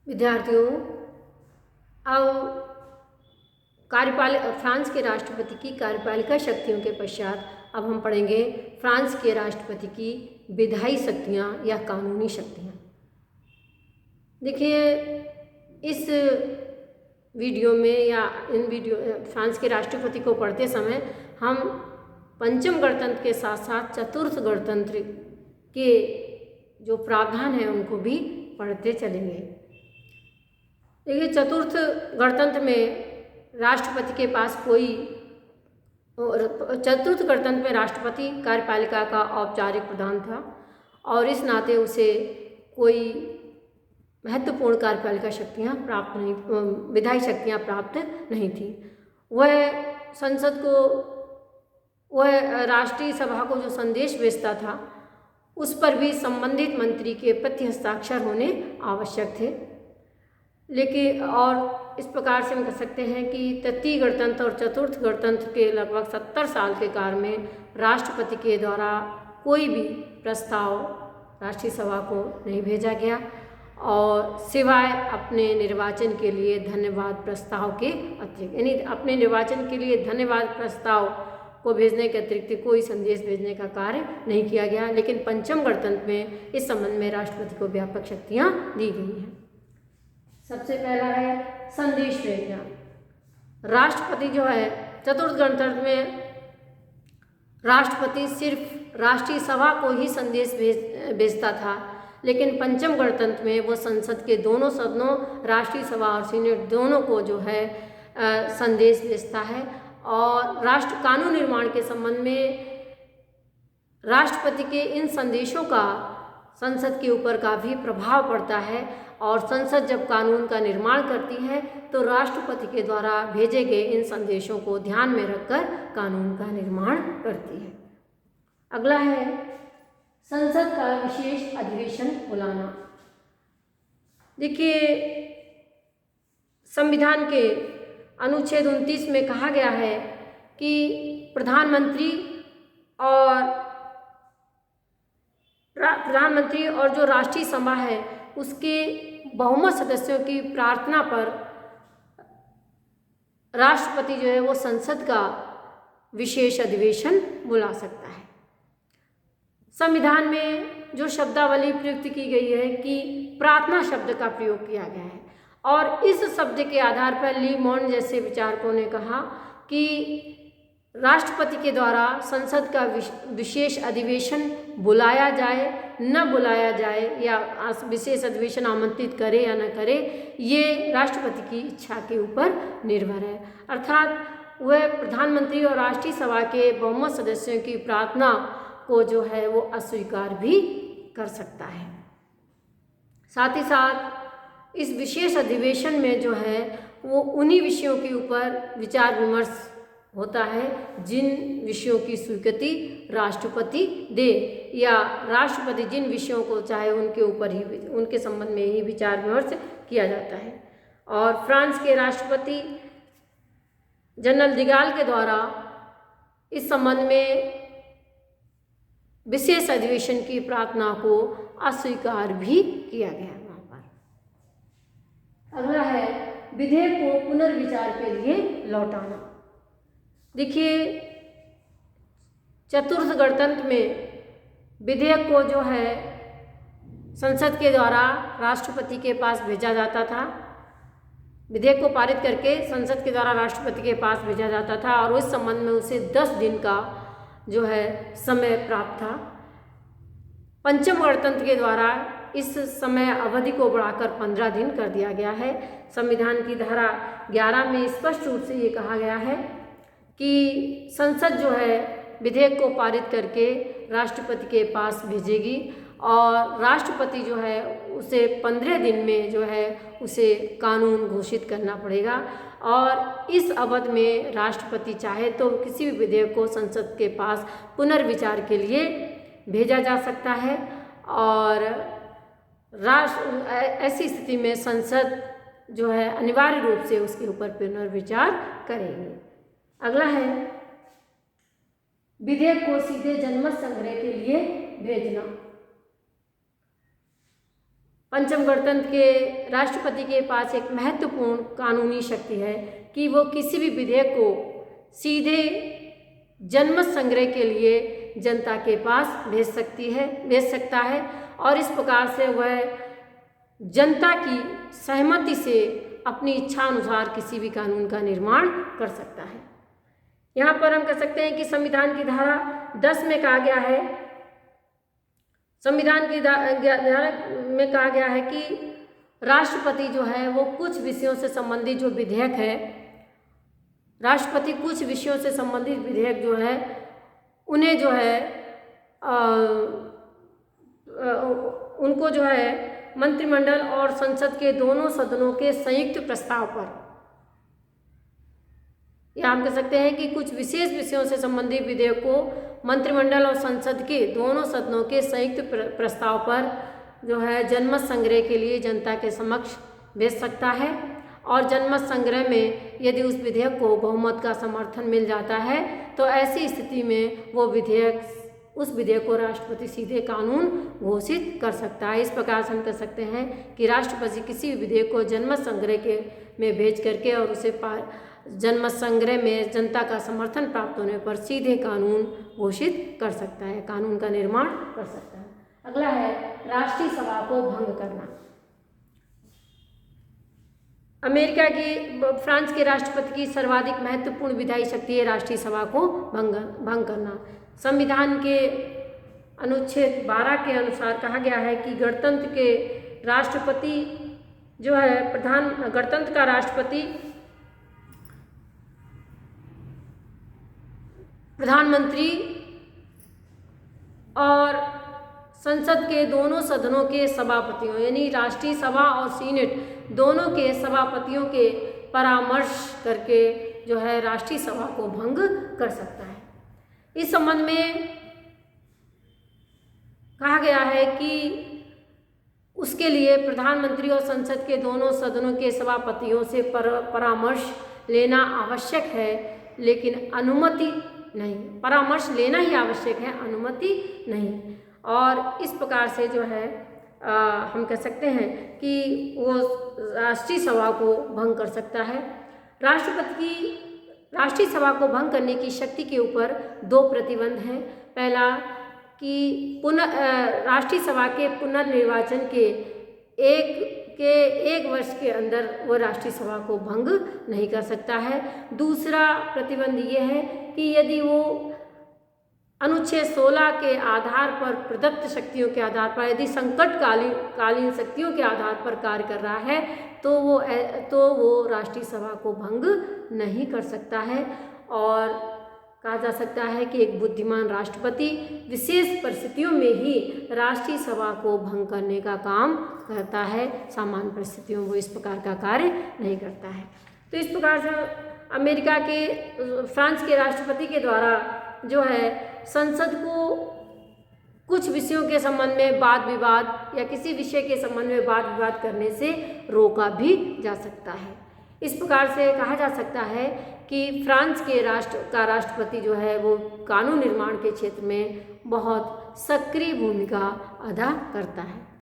विद्यार्थियों, अब फ्रांस के राष्ट्रपति की कार्यपालिका शक्तियों के पश्चात अब हम पढ़ेंगे फ्रांस के राष्ट्रपति की विधायी शक्तियाँ या कानूनी शक्तियाँ। देखिए, इस वीडियो में या फ्रांस के राष्ट्रपति को पढ़ते समय हम पंचम गणतंत्र के साथ साथ चतुर्थ गणतंत्र के जो प्रावधान हैं उनको भी पढ़ते चलेंगे। देखिए, चतुर्थ गणतंत्र में राष्ट्रपति के पास चतुर्थ गणतंत्र में राष्ट्रपति कार्यपालिका का औपचारिक प्रधान था और इस नाते उसे कोई महत्वपूर्ण कार्यपालिका शक्तियाँ प्राप्त नहीं, विधायी शक्तियाँ प्राप्त नहीं थी। वह राष्ट्रीय सभा को जो संदेश भेजता था उस पर भी संबंधित मंत्री के प्रति हस्ताक्षर होने आवश्यक थे। लेकिन और इस प्रकार से हम कह सकते हैं कि तृतीय गणतंत्र और चतुर्थ गणतंत्र के लगभग 70 साल के काल में राष्ट्रपति के द्वारा कोई भी प्रस्ताव राष्ट्रीय सभा को नहीं भेजा गया और सिवाय अपने निर्वाचन के लिए धन्यवाद प्रस्ताव के अतिरिक्त, यानी अपने निर्वाचन के लिए धन्यवाद प्रस्ताव को भेजने के अतिरिक्त कोई संदेश भेजने का कार्य नहीं किया गया। लेकिन पंचम गणतंत्र में इस संबंध में राष्ट्रपति को व्यापक शक्तियाँ दी गई हैं। सबसे पहला है संदेश भेजना। राष्ट्रपति जो है चतुर्थ गणतंत्र में राष्ट्रपति सिर्फ राष्ट्रीय सभा को ही संदेश भेजता था, लेकिन पंचम गणतंत्र में वो संसद के दोनों सदनों राष्ट्रीय सभा और सीनेट दोनों को जो है संदेश भेजता है। और राष्ट्र कानून निर्माण के संबंध में राष्ट्रपति के इन संदेशों का संसद के ऊपर काफ़ी प्रभाव पड़ता है और संसद जब कानून का निर्माण करती है तो राष्ट्रपति के द्वारा भेजे गए इन संदेशों को ध्यान में रखकर कानून का निर्माण करती है। अगला है संसद का विशेष अधिवेशन बुलाना। देखिए, संविधान के अनुच्छेद 29 में कहा गया है कि प्रधानमंत्री और जो राष्ट्रीय सभा है उसके बहुमत सदस्यों की प्रार्थना पर राष्ट्रपति जो है वो संसद का विशेष अधिवेशन बुला सकता है। संविधान में जो शब्दावली प्रयुक्त की गई है कि प्रार्थना शब्द का प्रयोग किया गया है और इस शब्द के आधार पर ली मॉन जैसे विचारकों ने कहा कि राष्ट्रपति के द्वारा संसद का विशेष अधिवेशन बुलाया जाए न बुलाया जाए या विशेष अधिवेशन आमंत्रित करे या न करे, ये राष्ट्रपति की इच्छा के ऊपर निर्भर है। अर्थात वह प्रधानमंत्री और राष्ट्रीय सभा के बहुमत सदस्यों की प्रार्थना को जो है वो अस्वीकार भी कर सकता है। साथ ही साथ इस विशेष अधिवेशन में जो है वो उन्हीं विषयों के ऊपर विचार विमर्श होता है जिन विषयों की स्वीकृति राष्ट्रपति दे या राष्ट्रपति जिन विषयों को चाहे उनके ऊपर ही उनके संबंध में ही विचार विमर्श किया जाता है। और फ्रांस के राष्ट्रपति जनरल डिगाल के द्वारा इस संबंध में विशेष अधिवेशन की प्रार्थना को अस्वीकार भी किया गया वहाँ पर। अगला है विधेयक को पुनर्विचार के लिए लौटाना। देखिए, चतुर्थ गणतंत्र में विधेयक को जो है संसद के द्वारा राष्ट्रपति के पास भेजा जाता था। विधेयक को पारित करके संसद के द्वारा राष्ट्रपति के पास भेजा जाता था और उस संबंध में उसे 10 दिन का जो है समय प्राप्त था। पंचम गणतंत्र के द्वारा इस समय अवधि को बढ़ाकर 15 दिन कर दिया गया है। संविधान की धारा 11 में स्पष्ट रूप से ये कहा गया है कि संसद जो है विधेयक को पारित करके राष्ट्रपति के पास भेजेगी और राष्ट्रपति जो है उसे 15 दिन में जो है उसे कानून घोषित करना पड़ेगा और इस अवधि में राष्ट्रपति चाहे तो किसी भी विधेयक को संसद के पास पुनर्विचार के लिए भेजा जा सकता है और ऐसी स्थिति में संसद जो है अनिवार्य रूप से उसके ऊपर पुनर्विचार करेगी। अगला है विधेयक को सीधे जनमत संग्रह के लिए भेजना। पंचम गणतंत्र के राष्ट्रपति के पास एक महत्वपूर्ण कानूनी शक्ति है कि वो किसी भी विधेयक को सीधे जनमत संग्रह के लिए जनता के पास भेज सकता है और इस प्रकार से वह जनता की सहमति से अपनी इच्छा अनुसार किसी भी कानून का निर्माण कर सकता है। यहाँ पर हम कह सकते हैं कि संविधान की धारा 10 में कहा गया है, संविधान की धारा में कहा गया है कि राष्ट्रपति जो है वो कुछ विषयों से संबंधित जो विधेयक है, राष्ट्रपति कुछ विषयों से संबंधित विधेयक जो है उन्हें जो है उनको जो है मंत्रिमंडल और संसद के दोनों सदनों के संयुक्त प्रस्ताव पर, या हम कह सकते हैं कि कुछ विशेष विषयों से संबंधित विधेयक को मंत्रिमंडल और संसद के दोनों सदनों के संयुक्त प्रस्ताव पर जो है जनमत संग्रह के लिए जनता के समक्ष भेज सकता है और जनमत संग्रह में यदि उस विधेयक को बहुमत का समर्थन मिल जाता है तो ऐसी स्थिति में उस विधेयक को राष्ट्रपति सीधे कानून घोषित कर सकता है। इस प्रकार से हम कह सकते हैं कि राष्ट्रपति किसी भी विधेयक को जनमत संग्रह में भेज करके और उसे जनमत संग्रह में जनता का समर्थन प्राप्त होने पर सीधे कानून घोषित कर सकता है, कानून का निर्माण कर सकता है। अगला है राष्ट्रीय सभा को भंग करना। फ्रांस के राष्ट्रपति की सर्वाधिक महत्वपूर्ण विधायी शक्ति है राष्ट्रीय सभा को भंग करना। संविधान के अनुच्छेद 12 के अनुसार कहा गया है कि गणतंत्र के राष्ट्रपति जो है गणतंत्र का राष्ट्रपति प्रधानमंत्री और संसद के दोनों सदनों के सभापतियों यानी राष्ट्रीय सभा और सीनेट दोनों के सभापतियों के परामर्श करके जो है राष्ट्रीय सभा को भंग कर सकता है। इस संबंध में कहा गया है कि उसके लिए प्रधानमंत्री और संसद के दोनों सदनों के सभापतियों से परामर्श लेना आवश्यक है, लेकिन अनुमति नहीं। परामर्श लेना ही आवश्यक है, अनुमति नहीं। और इस प्रकार से जो है हम कह सकते हैं कि वो राष्ट्रीय सभा को भंग कर सकता है। राष्ट्रपति की राष्ट्रीय सभा को भंग करने की शक्ति के ऊपर 2 प्रतिबंध हैं। पहला कि राष्ट्रीय सभा के पुनर्निर्वाचन के एक वर्ष के अंदर वो राष्ट्रीय सभा को भंग नहीं कर सकता है। दूसरा प्रतिबंध ये है कि यदि वो अनुच्छेद 16 के आधार पर प्रदत्त शक्तियों के आधार पर यदि संकटकालीन शक्तियों के आधार पर कार्य कर रहा है तो वो राष्ट्रीय सभा को भंग नहीं कर सकता है। और कहा जा सकता है कि एक बुद्धिमान राष्ट्रपति विशेष परिस्थितियों में ही राष्ट्रीय सभा को भंग करने का काम करता है, सामान्य परिस्थितियों में वो इस प्रकार का कार्य नहीं करता है। तो इस प्रकार से फ्रांस के राष्ट्रपति के द्वारा जो है संसद को कुछ विषयों के संबंध में वाद विवाद या किसी विषय के संबंध में वाद विवाद करने से रोका भी जा सकता है। इस प्रकार से कहा जा सकता है कि फ्रांस के राष्ट्रपति जो है वो कानून निर्माण के क्षेत्र में बहुत सक्रिय भूमिका अदा करता है।